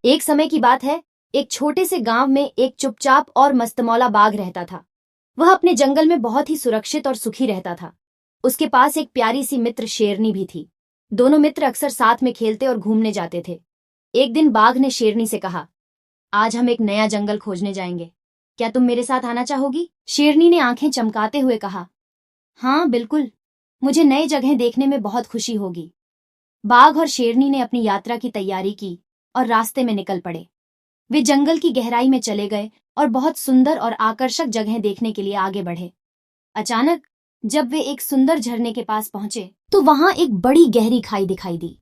एक समय की बात है, एक छोटे से गांव में एक चुपचाप और मस्तमौला बाघ रहता था। वह अपने जंगल में बहुत ही सुरक्षित और सुखी रहता था। उसके पास एक प्यारी सी मित्र शेरनी भी थी। दोनों मित्र अक्सर साथ में खेलते और घूमने जाते थे। एक दिन बाघ ने शेरनी से कहा, आज हम एक नया जंगल खोजने जाएंगे। क्या तुम मेरे साथ आना चाहोगी? शेरनी ने आंखें चमकाते हुए कहा, हाँ बिल्कुल, मुझे नई जगह देखने में बहुत खुशी होगी। बाघ और शेरनी ने अपनी यात्रा की तैयारी की और रास्ते में निकल पड़े। वे जंगल की गहराई में चले गए और बहुत सुंदर और आकर्षक जगह देखने के लिए आगे बढ़े। अचानक जब वे एक सुंदर झरने के पास पहुंचे तो वहां एक बड़ी गहरी खाई दिखाई दी।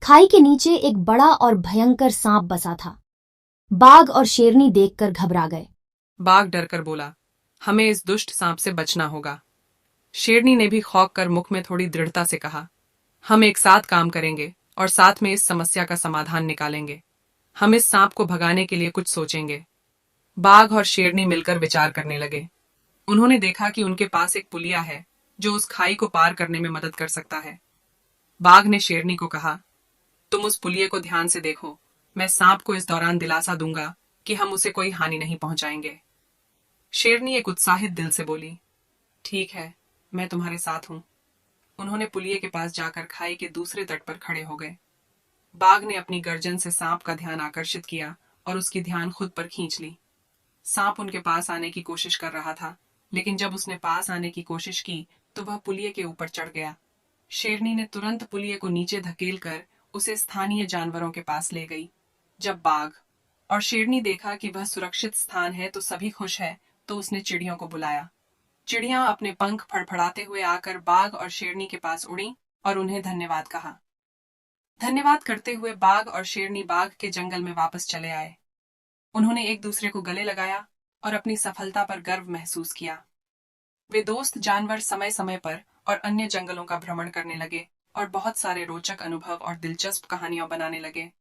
खाई के नीचे एक बड़ा और भयंकर सांप बसा था। बाघ और शेरनी देखकर घबरा गए। बाघ डरकर बोला, हमें इस दुष्ट सांप से बचना होगा। शेरनी ने भी खौंक कर मुख में थोड़ी दृढ़ता से कहा, हम एक साथ काम करेंगे और साथ में इस समस्या का समाधान निकालेंगे। हम इस सांप को भगाने के लिए कुछ सोचेंगे। बाघ और शेरनी मिलकर विचार करने लगे। उन्होंने देखा कि उनके पास एक पुलिया है जो उस खाई को पार करने में मदद कर सकता है। बाघ ने शेरनी को कहा, तुम उस पुलिये को ध्यान से देखो। मैं सांप को इस दौरान दिलासा दूंगा कि हम उसे कोई हानि नहीं पहुंचाएंगे। शेरनी एक उत्साहित दिल से बोली, ठीक है, मैं तुम्हारे साथ हूं। उन्होंने पुलिये के पास जाकर खाई के दूसरे तट पर खड़े हो गए। बाघ ने अपनी गर्जन से सांप का ध्यान आकर्षित किया और उसकी ध्यान खुद पर खींच ली। सांप उनके पास आने की कोशिश कर रहा था, लेकिन जब उसने पास आने की कोशिश की तो वह पुलिये के ऊपर चढ़ गया। शेरनी ने तुरंत पुलिये को नीचे धकेलकर उसे स्थानीय जानवरों के पास ले गई। जब बाघ और शेरनी देखा कि वह सुरक्षित स्थान है तो सभी खुश है, तो उसने चिड़ियों को बुलाया। चिड़ियां अपने पंख फड़फड़ाते हुए आकर बाघ और शेरनी के पास उड़ी और उन्हें धन्यवाद कहा। धन्यवाद करते हुए बाघ और शेरनी बाघ के जंगल में वापस चले आए। उन्होंने एक दूसरे को गले लगाया और अपनी सफलता पर गर्व महसूस किया। वे दोस्त जानवर समय समय पर और अन्य जंगलों का भ्रमण करने लगे और बहुत सारे रोचक अनुभव और दिलचस्प कहानियां बनाने लगे।